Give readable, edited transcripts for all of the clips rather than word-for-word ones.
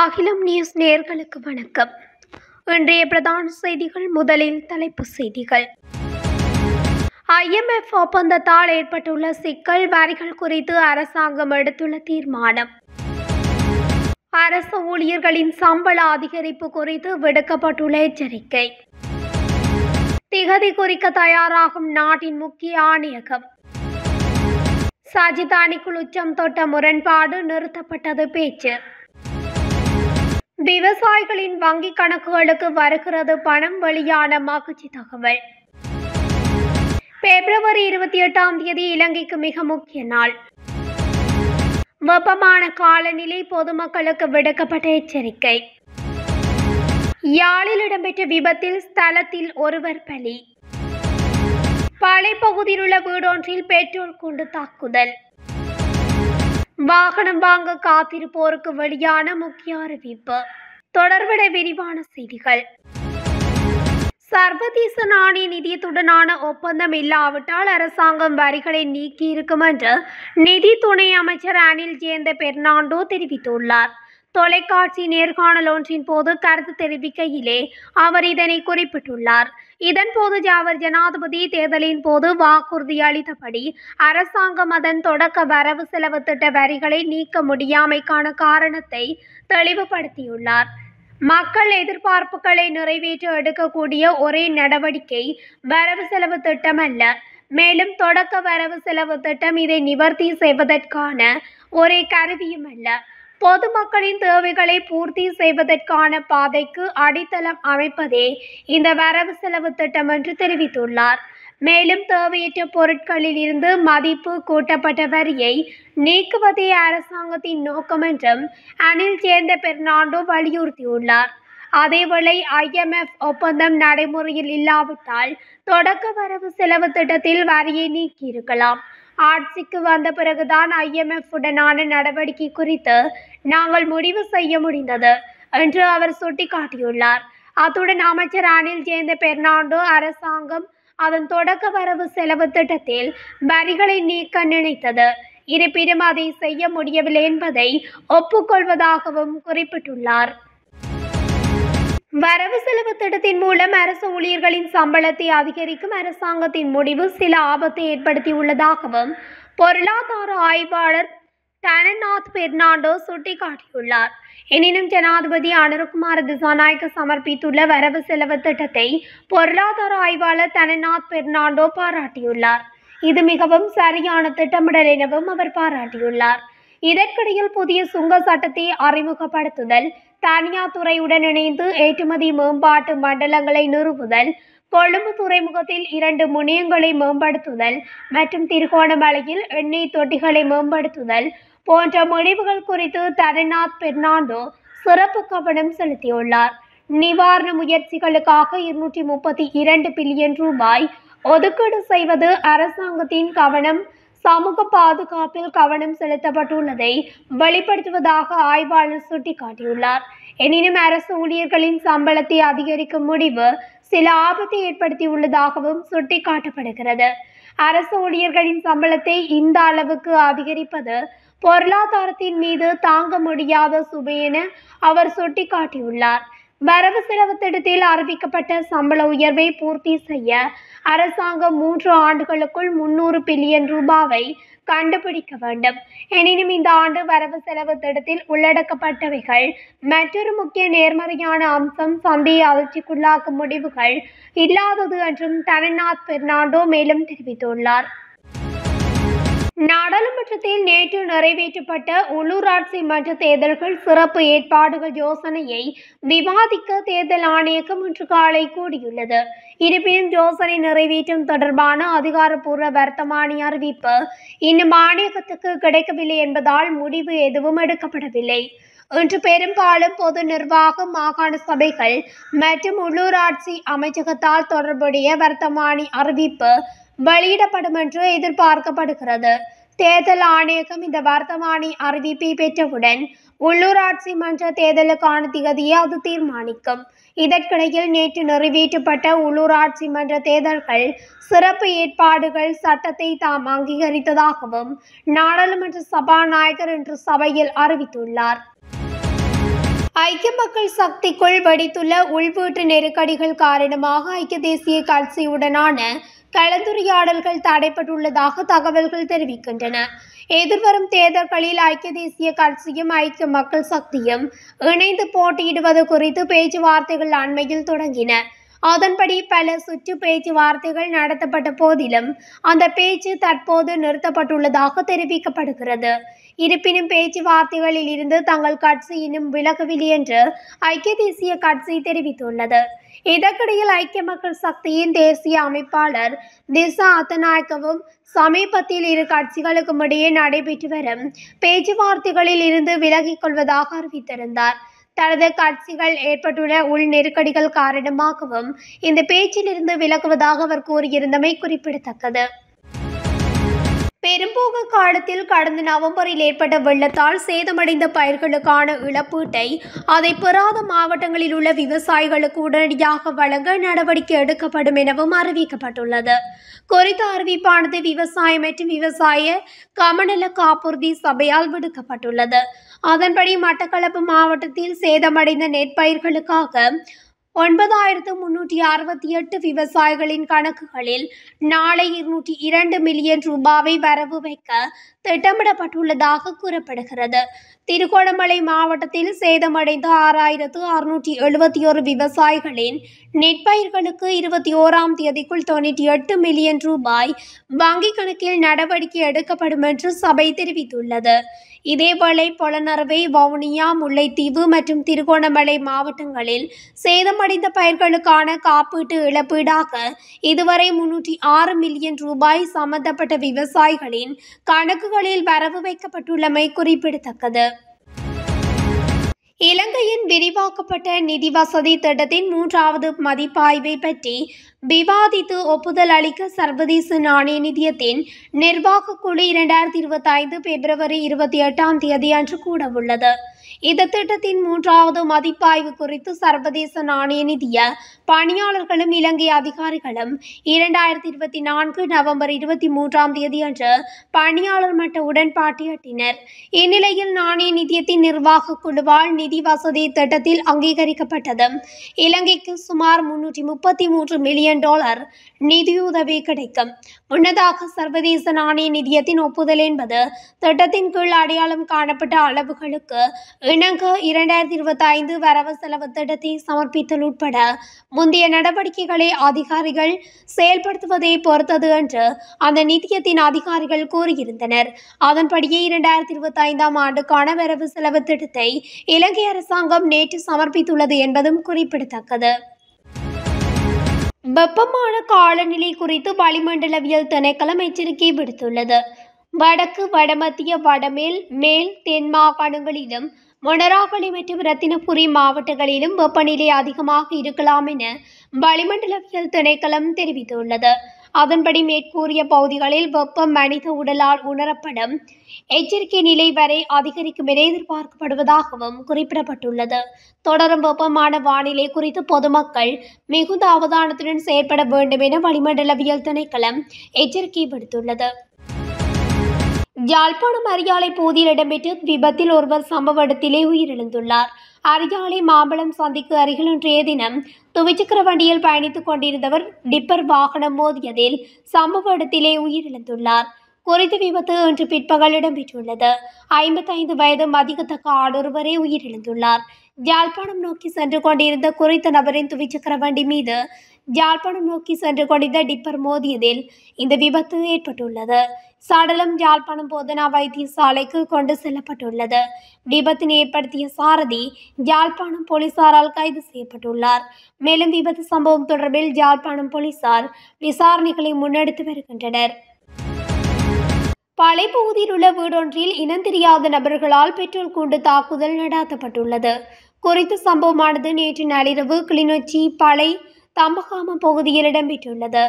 அகிலம் நியூஸ் நேயர்களுக்கு வணக்கம். இன்றைய பிரதான செய்திகள். முதலில் தலைப்புச் செய்திகள். IMF ஒப்பந்தத்தால் ஏற்பட்டுள்ள சிக்கல், வரிகள் குறித்து அரசாங்கம் எடுத்துள்ள தீர்மானம். அரசு ஊழியர்களின் சம்பள அதிகரிப்பு குறித்து விடுக்கப்பட்டுள்ள எச்சரிக்கை. திகதி குறிக்க தயாராகும் நாட்டின் முக்கிய ஆணையகம். சஜித் அணிக்குள் உச்சம் தொட்ட முரண்பாடு, நிறுத்தப்பட்டது பேச்சு. விவசாயிகளின் வங்கிக் கணக்குகளுக்கு வருகிறது பணம், வெளியான மகிழ்ச்சி தகவல். பிப்ரவரி 28 இலங்கைக்கு மிக முக்கிய நாள். வெப்பமான காலநிலை, பொதுமக்களுக்கு விடுக்கப்பட்ட எச்சரிக்கை. யாழில் இடம்பெற்ற விபத்தில் ஸ்தலத்தில் ஒருவர் பலி. பளைப்பகுதியில் உள்ள வீடொன்றில் பெட்ரோல் கொண்டு தாக்குதல். வாகனம் வாங்க காத்திருப்போருக்கு வெளியான முக்கிய அறிவிப்பு. தொடர்புடைய விரிவான செய்திகள். சர்வதேச நாணய நிதியத்துடனான ஒப்பந்தம் இல்லாவிட்டால் அரசாங்கம் வரிகளை நீக்கியிருக்கும் என்று நிதி துணை அமைச்சர் அனில் ஜேந்த பெர்னாண்டோ தெரிவித்துள்ளார். தொலைக்காட்சி நேர்காணல் ஒன்றின் போது கருத்து தெரிவிக்கையிலே அவர் இதனை குறிப்பிட்டுள்ளார். இதன்போது அவர் ஜனாதிபதி தேர்தலின் போது வாக்குறுதி அளித்தபடி அரசாங்கம் அதன் தொடக்க வரவு செலவு திட்ட வரிகளை நீக்க முடியாமைக்கான காரணத்தை தெளிவுபடுத்தியுள்ளார். மக்கள் எதிர்பார்ப்புகளை நிறைவேற்ற எடுக்கக்கூடிய ஒரே நடவடிக்கை வரவு செலவு திட்டம் அல்ல. மேலும் தொடக்க வரவு செலவு திட்டம் இதை நிவர்த்தி செய்வதற்கான ஒரே கருவியும் அல்ல. பொதுமக்களின் தேவைகளை பூர்த்தி செய்வதற்கான பாதைக்கு அடித்தளம் அமைப்பதே இந்த வரவு செலவு திட்டம் என்று தெரிவித்துள்ளார். மேலும் தேவையற்ற பொருட்களில் இருந்து மதிப்பு கூட்டப்பட்ட வரியை நீக்குவதே அரசாங்கத்தின் நோக்கம் என்றும் அனில் ஜேந்த பெர்னாண்டோ வலியுறுத்தியுள்ளார். அதேவேளை IMF ஒப்பந்தம் நடைமுறையில் இல்லாவிட்டால் தொடக்க வரவு செலவு திட்டத்தில் வரியை நீக்கியிருக்கலாம். ஆட்சிக்கு வந்த பிறகுதான் IMF உடனான நடவடிக்கை குறித்து நாங்கள் முடிவு செய்ய முடிந்தது என்று அவர் சுட்டிக்காட்டியுள்ளார். அத்துடன் அமைச்சர் அனில் ஜேந்த பெர்னாண்டோ அரசாங்கம் அதன் தொடக்க வரவு செலவு திட்டத்தில் வரிகளை நீக்க நினைத்தது, இருப்பினும் அதை செய்ய முடியவில்லை என்பதை ஒப்புக்கொள்வதாகவும் குறிப்பிட்டுள்ளார். வரவு செலவு திட்டத்தின் மூலம் அரசு ஊழியர்களின் சம்பளத்தை அதிகரிக்கும் அரசாங்கத்தின் முடிவு சில ஆபத்தை ஏற்படுத்தியுள்ளதாகவும் பொருளாதார ஆய்வாளர் தனநாத் பெர்னாண்டோ சுட்டிக்காட்டியுள்ளார். எனினும் ஜனாதிபதி அனுரகுமார திசாநாயக்க சமர்ப்பித்துள்ள வரவு செலவு திட்டத்தை பொருளாதார ஆய்வாளர் தனநாத் பெர்னாண்டோ பாராட்டியுள்ளார். இது மிகவும் சரியான திட்டமிடல் எனவும் அவர் பாராட்டியுள்ளார். இதற்கிடையில் புதிய சுங்க சட்டத்தை அறிமுகப்படுத்துதல், தனியார் துறையுடன் இணைந்து ஏற்றுமதி மேம்பாட்டு மண்டலங்களை நிறுவுதல், கொழும்பு துறைமுகத்தில் 2 முனையங்களை மேம்படுத்துதல் மற்றும் திருகோணமலையில் எண்ணெய் தொட்டிகளை மேம்படுத்துதல் போன்ற முடிவுகள் குறித்து தனநாத் பெர்னாண்டோ சிறப்பு கவனம் செலுத்தியுள்ளார். நிவாரண முயற்சிகளுக்காக 232 பில்லியன் ரூபாய் ஒதுக்கீடு செய்வது அரசாங்கத்தின் கவனம் சமூக பாதுகாப்பில் கவனம் செலுத்தப்பட்டுள்ளதை வெளிப்படுத்துவதாக ஆய்வாளர் சுட்டிக்காட்டியுள்ளார். எனினும் அரசு ஊழியர்களின் சம்பளத்தை அதிகரிக்கும் முடிவு சில ஆபத்தை ஏற்படுத்தியுள்ளதாகவும் சுட்டிக்காட்டப்படுகிறது. அரசு ஊழியர்களின் சம்பளத்தை இந்த அளவுக்கு அதிகரிப்பது பொருளாதாரத்தின் மீது தாங்க முடியாத சுமை என அவர் சுட்டிக்காட்டியுள்ளார். வரவு செலவு திட்டத்தில் அறிவிக்கப்பட்ட சம்பள உயர்வை பூர்த்தி செய்ய அரசாங்கம் 3 ஆண்டுகளுக்குள் 300 பில்லியன் ரூபாவை கண்டுபிடிக்க வேண்டும். எனினும் இந்த ஆண்டு வரவு செலவு திட்டத்தில் உள்ளடக்கப்பட்டவைகள் மற்றொரு முக்கிய நேர்மறையான அம்சம் சந்தையை அதிர்ச்சிக்குள்ளாக்கும் முடிவுகள் இல்லாதது என்றும் தனநாத் பெர்னாண்டோ மேலும் தெரிவித்துள்ளார். நாடாளுமன்றத்தில் நேற்று நிறைவேற்றப்பட்ட உள்ளூராட்சி மன்ற தேர்தல்கள் சிறப்பு ஏற்பாடுகள் யோசனையை விவாதிக்க தேர்தல் ஆணையகம் இன்று காலை கூடியுள்ளது. இருப்பினும் யோசனை நிறைவேற்றம் தொடர்பான அதிகாரப்பூர்வ வர்த்தமானி அறிவிப்பு இன்னும் ஆணையகத்துக்கு கிடைக்கவில்லை என்பதால் முடிவு எதுவும் எடுக்கப்படவில்லை. இன்று பெரும்பாலும் பொது நிர்வாகம், மாகாண சபைகள் மற்றும் உள்ளூராட்சி அமைச்சகத்தால் தொடர்புடைய வர்த்தமானி அறிவிப்பு வெளியிடப்படும் என்று எதிர்பார்க்கப்படுகிறது. தேர்தல் ஆணையகம் இந்த வர்த்தமானி அறிவிப்பை பெற்றவுடன் உள்ளூராட்சி மன்ற தேர்தலுக்கான திகதியை அது தீர்மானிக்கும். இதற்கிடையில் நேற்று நிறைவேற்றப்பட்ட உள்ளூராட்சி மன்ற தேர்தல்கள் சிறப்பு ஏற்பாடுகள் சட்டத்தை தாம் அங்கீகரித்ததாகவும் நாடாளுமன்ற சபாநாயகர் இன்று சபையில் அறிவித்துள்ளார். ஐக்கிய மக்கள் சக்திக்குள் வெடித்துள்ள உள்வீட்டு நெருக்கடிகள் காரணமாக ஐக்கிய தேசிய கட்சியுடனான கலந்துரையாடல்கள் தடைப்பட்டுள்ளதாக தகவல்கள் தெரிவிக்கின்றன. எதிர்வரும் தேர்தல்களில் ஐக்கிய தேசிய கட்சியும் ஐக்கிய மக்கள் சக்தியும் இணைந்து போட்டியிடுவது குறித்து பேச்சுவார்த்தைகள் அண்மையில் தொடங்கின. அதன்படி பல சுற்று பேச்சுவார்த்தைகள் நடத்தப்பட்ட போதிலும் அந்த பேச்சு தற்போது நிறுத்தப்பட்டுள்ளதாக தெரிவிக்கப்படுகிறது. இருப்பினும் பேச்சுவார்த்தைகளில் இருந்து தங்கள் கட்சி இன்னும் விலகவில்லை என்று ஐக்கிய தேசிய கட்சி தெரிவித்துள்ளது. இதற்கிடையில் ஐக்கிய மக்கள் சக்தியின் தேசிய அமைப்பாளர் திசா அத்தநாயக்கவும் சமீபத்தில் இரு கட்சிகளுக்கும் இடையே நடைபெற்று வரும் பேச்சுவார்த்தைகளில் இருந்து விலகிக் கொள்வதாக அறிவித்திருந்தார். தனது கட்சிகள் ஏற்பட்டுள்ள உள் நெருக்கடிகள் காரணமாகவும் இந்த பேச்சிலிருந்து விலகுவதாக அவர் கூறியிருந்தமை குறிப்பிடத்தக்கது. பெரும்போக காலத்தில் கடந்த நவம்பரில் ஏற்பட்ட வெள்ளத்தால் சேதமடைந்த பயிர்களுக்கான இழப்பீட்டை அதை பெறாத மாவட்டங்களில் உள்ள விவசாயிகளுக்கு உடனடியாக வழங்க நடவடிக்கை எடுக்கப்படும் எனவும் அறிவிக்கப்பட்டுள்ளது. குறித்த அறிவிப்பானது விவசாய மற்றும் விவசாய கமநல காப்புறுதி சபையால் விடுக்கப்பட்டுள்ளது. அதன்படி மட்டக்களப்பு மாவட்டத்தில் சேதமடைந்த நெற்பயிர்களுக்காக 9368 விவசாயிகளின் கணக்குகளில் நாளை 202 மில்லியன் ரூபாவை வரவு வைக்க திட்டமிடப்பட்டுள்ளதாக கூறப்படுகிறது. திருகோணமலை மாவட்டத்தில் சேதமடைந்த 6671 விவசாயிகளின் நெற்பயிர்களுக்கு 21ஆம் தேதிக்குள் 98 மில்லியன் ரூபாய் வங்கிக் கணக்கில் நடவடிக்கை எடுக்கப்படும் என்று சபை தெரிவித்துள்ளது. இதேவேளை பொலனறுவை, வவுனியா, முல்லைத்தீவு மற்றும் திருகோணமலை மாவட்டங்களில் சேதமடைந்த பயிர்களுக்கான காப்பீட்டு இழப்பீடாக இதுவரை 306 மில்லியன் ரூபாய் சம்பந்தப்பட்ட விவசாயிகளின் கணக்குகளில் வரவு வைக்கப்பட்டுள்ளமை குறிப்பிடத்தக்கது. இலங்கையின் விரிவாக்கப்பட்ட நிதி வசதி திட்டத்தின் 3வது மதிப்பாய்வை பற்றி விவாதித்து ஒப்புதல் அளிக்க சர்வதேச நாணய நிதியத்தின் நிர்வாக குழு 2025 பிப்ரவரி 28ஆம் தேதி அன்று கூடவுள்ளது. இந்த திட்டத்தின் 3வது மதிப்பாய்வு குறித்து சர்வதேச நாணய நிதிய பணியாளர்களும் இலங்கை அதிகாரிகளும் 2024 நவம்பர் 23ஆம் தேதி அன்று பணியாளர் மட்ட உடன்பாட்டை எட்டினர். இந்நிலையில் நாணய நிதியத்தின் நிர்வாக குழுவால் நிதி வசதி திட்டத்தில் அங்கீகரிக்கப்பட்டதும் இலங்கைக்கு சுமார் $333 மில்லியன் நிதியுதவி கிடைக்கும். முன்னதாக சர்வதேச நாணய நிதியத்தின் ஒப்புதல் என்பது திட்டத்தின் கீழ் அடையாளம் காணப்பட்ட அளவுகளுக்கு இணங்க 2025 வரவு செலவு திட்டத்தை சமர்ப்பித்தல் உட்பட முந்தைய நடவடிக்கைகளை அதிகாரிகள் செயல்படுத்துவதை பொறுத்தது என்று அந்த நிதியத்தின் அதிகாரிகள் கூறியிருந்தனர். அதன்படியே 2025ஆம் ஆண்டுக்கான வரவு செலவு திட்டத்தை இலங்கை அரசாங்கம் நேற்று சமர்ப்பித்துள்ளது என்பதும் குறிப்பிடத்தக்கது. வெப்பமான காலநிலை குறித்து வளிமண்டலவியல் திணைக்களம் எச்சரிக்கை விடுத்துள்ளது. வடக்கு, வடமத்திய, வடமேல், மேல், தென் மாகாணங்களிலும் மொனராகலை மற்றும் ரத்தினபுரி மாவட்டங்களிலும் வெப்பநிலை அதிகமாக இருக்கலாம் என வளிமண்டலவியல் திணைக்களம் தெரிவித்துள்ளது. அதன்படி மேற்கூறிய பகுதிகளில் வெப்பம் மனித உடலால் உணரப்படும் எச்சரிக்கை நிலை வரை அதிகரிக்கும் என எதிர்பார்க்கப்படுவதாகவும் குறிப்பிடப்பட்டுள்ளது. தொடரும் வெப்பமான வானிலை குறித்து பொதுமக்கள் மிகுந்த அவதானத்துடன் செயற்பட வேண்டும் என வளிமண்டலவியல் திணைக்களம் எச்சரிக்கை விடுத்துள்ளது. யாழ்ப்பாணம் அரியாலை பகுதியில் இடம்பெற்ற விபத்தில் ஒருவர் சம்பவ இடத்திலே உயிரிழந்துள்ளார். அரியாலை மாம்பழம் சந்திக்கு அருகில் இன்றைய தினம் துவிச்சக்கர வண்டியில் பயணித்துக் கொண்டிருந்தவர் டிப்பர் வாகனம் மோதியதில் சம்பவ இடத்திலே உயிரிழந்துள்ளார். குறித்த விபத்து இன்று பிற்பகல் இடம்பெற்றுள்ளது. 55 வயது மதிக்கத்தக்க ஆடொருவரே உயிரிழந்துள்ளார். யாழ்ப்பாணம் நோக்கி சென்று கொண்டிருந்த குறித்த நபரின் துவிச்சக்கர வண்டி மீது யாழ்ப்பாணம் நோக்கி சென்று கொண்டிருந்த டிப்பர் மோதியதில் இந்த விபத்து ஏற்பட்டுள்ளது. சடலம் யாழ்ப்பாணம் போதனா வைத்தியசாலைக்கு கொண்டு செல்லப்பட்டுள்ளது. விபத்தினை ஏற்படுத்திய சாரதி யாழ்ப்பாணம் போலீசாரால் கைது செய்யப்பட்டுள்ளார். மேலும் விபத்து சம்பவம் தொடர்பில் யாழ்ப்பாணம் போலீசார் விசாரணைகளை முன்னெடுத்து வருகின்றனர். பளைப்பகுதியில் உள்ள வீடொன்றில் இனந்தெரியாத நபர்களால் பெட்ரோல் குண்டு தாக்குதல் நடாத்தப்பட்டுள்ளது. குறித்த சம்பவமானது நேற்று நள்ளிரவு கிளிநொச்சி பளை தம்பகாம பகுதியில் இடம்பெற்றுள்ளது.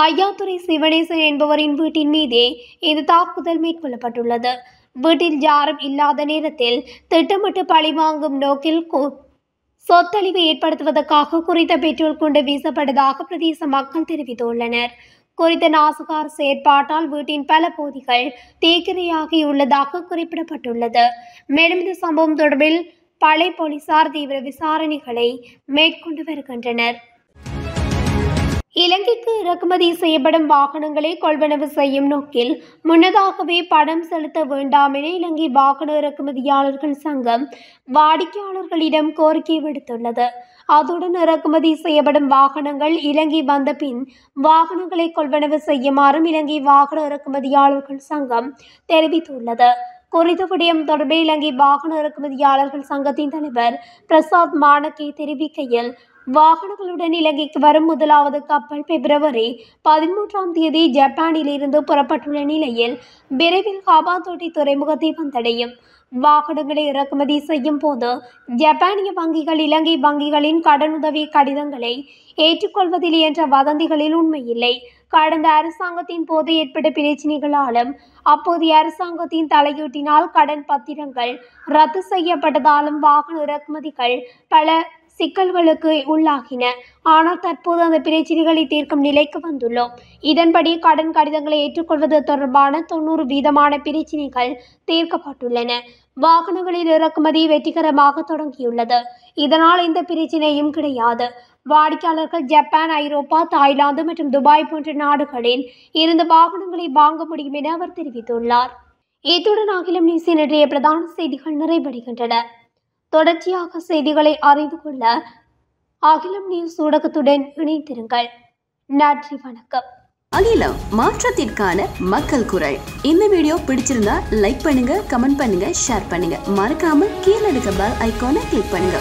ஐயாத்துறை சிவனேசன் என்பவரின் வீட்டின் மீதே இந்த தாக்குதல் மேற்கொள்ளப்பட்டுள்ளது. வீட்டில் யாரும் இல்லாத நேரத்தில் திட்டமிட்டு பழிவாங்கும் நோக்கில் சொத்தழிவு ஏற்படுத்துவதற்காக குறித்த பெட்ரோல் குண்டு வீசப்பட்டதாக பிரதேச மக்கள் தெரிவித்துள்ளனர். குறித்த நாசகார செயற்பாட்டால் வீட்டின் பல பகுதிகள் தீக்கிரையாகியுள்ளதாக குறிப்பிடப்பட்டுள்ளது. மேலும் இந்த சம்பவம் தொடர்பில் பளை போலீசார் தீவிர விசாரணைகளை மேற்கொண்டு வருகின்றனர். இலங்கைக்கு இறக்குமதி செய்யப்படும் வாகனங்களை கொள்வனவு செய்யும் நோக்கில் முன்னதாகவே பணம் செலுத்த வேண்டாம் என இலங்கை வாகன இறக்குமதியாளர்கள் சங்கம் வாடிக்கையாளர்களிடம் கோரிக்கை விடுத்துள்ளது. அதுடன் இறக்குமதி செய்யப்படும் வாகனங்கள் இலங்கை வந்த பின் வாகனங்களை கொள்வனவு செய்யுமாறும் இலங்கை வாகன இறக்குமதியாளர்கள் சங்கம் தெரிவித்துள்ளது. குறித்த விடயம் தொடர்பில் இலங்கை வாகன இறக்குமதியாளர்கள் சங்கத்தின் தலைவர் பிரசாத் மானகே தெரிவிக்கையில், வாகனங்களுடன் இலங்கைக்கு வரும் முதலாவது கப்பல் பிப்ரவரி 13ஆம் தேதி ஜப்பானில் இருந்து புறப்பட்டுள்ள நிலையில் விரைவில் ஹபாத்தோட்டை துறைமுகத்தை வந்தடையும். வாகனங்களை இறக்குமதி செய்யும் போது ஜப்பானிய வங்கிகள் இலங்கை வங்கிகளின் கடனுதவி கடிதங்களை ஏற்றுக்கொள்வதில்லை என்ற வதந்திகளில் உண்மையில்லை. கடந்த அரசாங்கத்தின் போது ஏற்பட்ட பிரச்சினைகளாலும் அப்போதைய அரசாங்கத்தின் தலையீட்டினால் கடன் பத்திரங்கள் ரத்து செய்யப்பட்டதாலும் வாகன இறக்குமதிகள் பல சிக்கல்களுக்கு உள்ளாகின. ஆனால் தற்போது அந்த பிரச்சினைகளை தீர்க்கும் நிலைக்கு வந்துள்ளோம். இதன்படி கடன் கடிதங்களை ஏற்றுக்கொள்வது தொடர்பான 90% பிரச்சினைகள் தீர்க்கப்பட்டுள்ளன. வாகனங்களில் இறக்குமதி வெற்றிகரமாக தொடங்கியுள்ளது. இதனால் எந்த பிரச்சினையும் கிடையாது. வாடிக்கையாளர்கள் ஜப்பான், ஐரோப்பா, தாய்லாந்து மற்றும் துபாய் போன்ற நாடுகளில் இருந்து வாகனங்களை வாங்க முடியும் என அவர் தெரிவித்துள்ளார். இத்துடன் அகிலம் நியூஸின் இன்றைய பிரதான செய்திகள் நிறைவடைகின்றன. தொடர்ச்சியாக செய்திகளை அறிந்து கொள்ள அகிலம் நியூஸ் ஊடகத்துடன் இணைந்திருங்கள். நன்றி, வணக்கம். அகிலம், மாற்றத்திற்கான மக்கள் குரல். இந்த வீடியோ பிடிச்சிருந்தா லைக் பண்ணுங்க, கமெண்ட் பண்ணுங்க, ஷேர் பண்ணுங்க. மறக்காம கீழே இருக்க பெல் ஐகானை கிளிக் பண்ணுங்க.